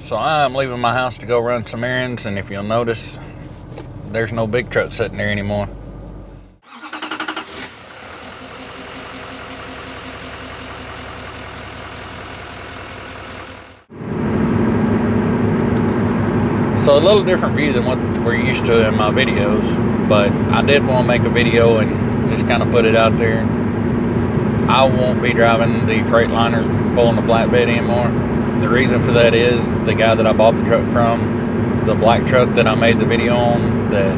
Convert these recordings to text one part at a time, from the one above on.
So I'm leaving my house to go run some errands, and if you'll notice, there's no big truck sitting there anymore. So a little different view than what we're used to in my videos, but I did want to make a video and just kind of put it out there. I won't be driving the Freightliner pulling the flatbed anymore. The reason for that is the guy that I bought the truck from, the black truck that I made the video on, that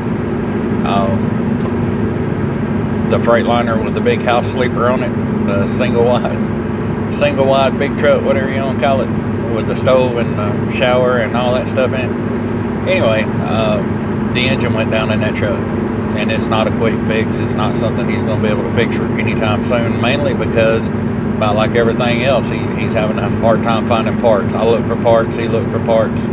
the Freightliner with the big house sleeper on it, the single wide big truck, whatever you want to call it, with the stove and the shower and all that stuff in it. Anyway, the engine went down in that truck, and it's not a quick fix. It's not something he's going to be able to fix anytime soon, mainly because, about like everything else, he's having a hard time finding parts. I looked for parts, he looked for parts.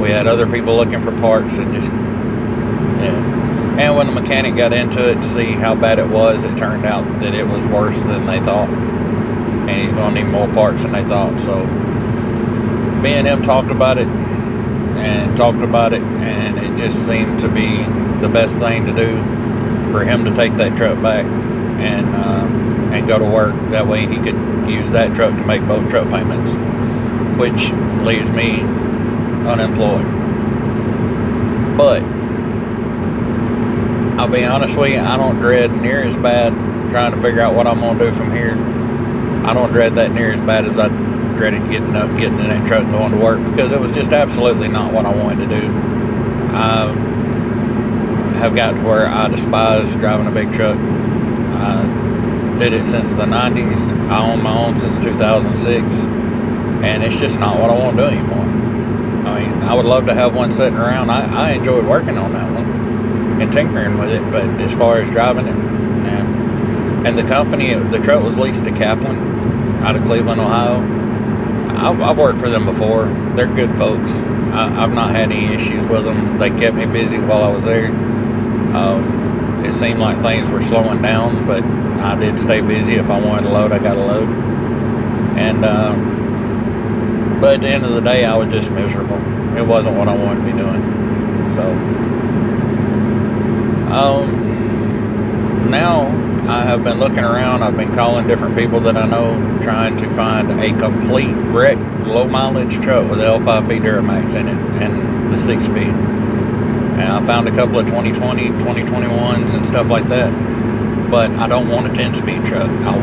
We had other people looking for parts, and just, yeah. And when the mechanic got into it to see how bad it was, it turned out that it was worse than they thought, and he's going to need more parts than they thought. So me and him talked about it, and it just seemed to be the best thing to do for him to take that truck back and go to work. That way he could use that truck to make both truck payments, which leaves me unemployed. But I'll be honest with you, I don't dread near as bad trying to figure out what I'm going to do from here. I don't dread that near as bad as I dreaded getting in that truck and going to work, because it was just absolutely not what I wanted to do. I have got to where I despise driving a big truck. I did it since the 90s. I own my own since 2006, and it's just not what I want to do anymore. I mean, I would love to have one sitting around. I enjoyed working on that one and tinkering with it, but as far as driving it, nah. And the company, the truck was leased to Kaplan out of Cleveland, Ohio. I've worked for them before. They're good folks. I've not had any issues with them. They kept me busy while I was there. It seemed like things were slowing down, but I did stay busy. If I wanted to load, I got a load. And but at the end of the day, I was just miserable. It wasn't what I wanted to be doing. So now I have been looking around. I've been calling different people that I know, trying to find a complete wreck, low mileage truck with L5P Duramax in it and the 6-speed. And I found a couple of 2020, 2021s and stuff like that. But I don't want a 10-speed truck. I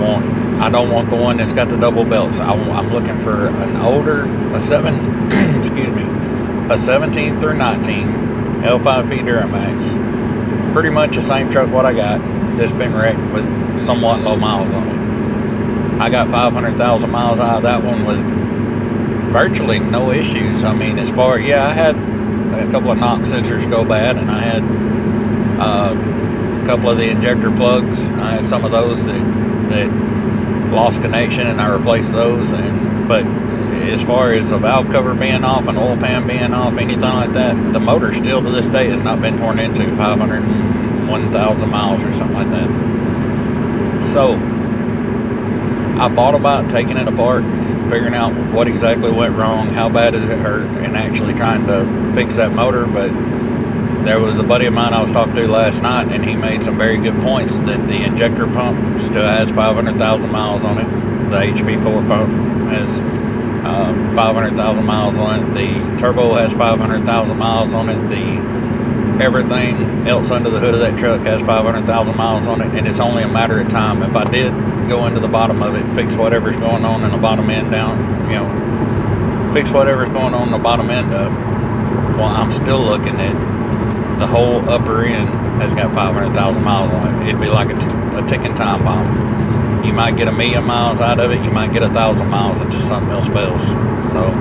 don't want the one that's got the double belts. I'm looking for an older, a 17 through 19 L5P Duramax. Pretty much the same truck what I got, just been wrecked with somewhat low miles on it. I got 500,000 miles out of that one with virtually no issues. I mean, as far, yeah, I had a couple of knock sensors go bad, and I had a couple of the injector plugs. I had some of those that lost connection, and I replaced those. But as far as a valve cover being off, an oil pan being off, anything like that, the motor still to this day has not been torn into 501,000 miles or something like that. So I thought about taking it apart, figuring out what exactly went wrong, how bad does it hurt, and actually trying to fix that motor. But there was a buddy of mine I was talking to last night, and he made some very good points that the injector pump still has 500,000 miles on it. The HP4 pump has 500,000 miles on it. The turbo has 500,000 miles on it. Everything else under the hood of that truck has 500,000 miles on it, and it's only a matter of time. If I did go into the bottom of it, fix whatever's going on in the bottom end down, fix whatever's going on in the bottom end up, well, I'm still looking at the whole upper end has got 500,000 miles on it. It'd be like a ticking time bomb. You might get 1,000,000 miles out of it. You might get 1,000 miles until something else fails. So,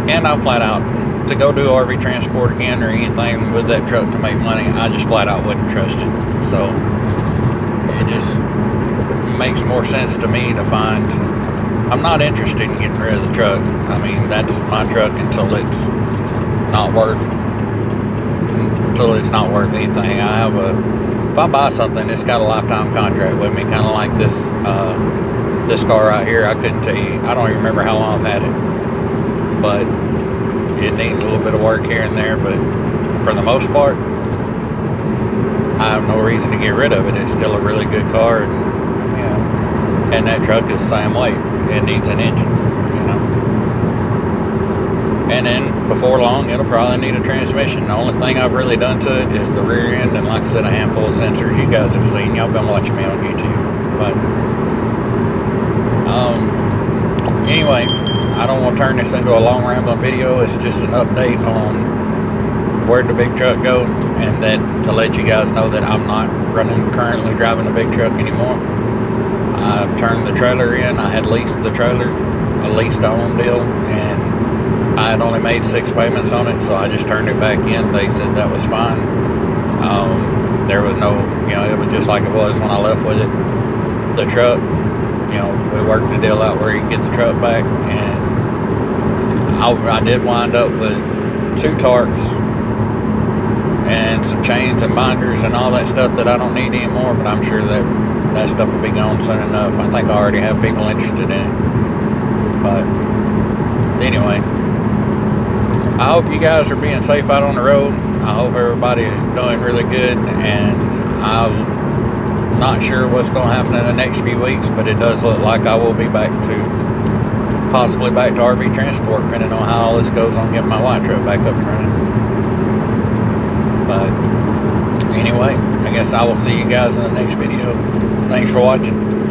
and I'm flat out, to go do RV transport again or anything with that truck to make money, I just flat out wouldn't trust it. So it just makes more sense to me to find, I'm not interested in getting rid of the truck. I mean, that's my truck until it's not worth anything. If I buy something, it's got a lifetime contract with me, kind of like this car right here. I couldn't tell you, I don't even remember how long I've had it. but it needs a little bit of work here and there. But for the most part, I have no reason to get rid of it. It's still a really good car, and you know, and that truck is the same way. It needs an engine, you know. And then before long, it'll probably need a transmission. The only thing I've really done to it is the rear end, and like I said, a handful of sensors you guys have seen. Y'all been watching me on YouTube. But anyway, I don't want to turn this into a long rambling video. It's just an update on where'd the big truck go, and that to let you guys know that I'm not currently driving a big truck anymore. I've turned the trailer in. I had leased the trailer, a lease-to-own deal, and I had only made 6 payments on it, so I just turned it back in. They said that was fine. There was no, you know, it was just like it was when I left with it. The truck, you know, we worked the deal out where you get the truck back, and I did wind up with 2 tarps and some chains and binders and all that stuff that I don't need anymore, but I'm sure that that stuff will be gone soon enough. I think I already have people interested in it. But anyway, I hope you guys are being safe out on the road. I hope everybody is doing really good, and I'm not sure what's going to happen in the next few weeks, but it does look like I will be possibly back to RV transport, depending on how all this goes on getting my white truck back up and running. But anyway, I guess I will see you guys in the next video. Thanks for watching.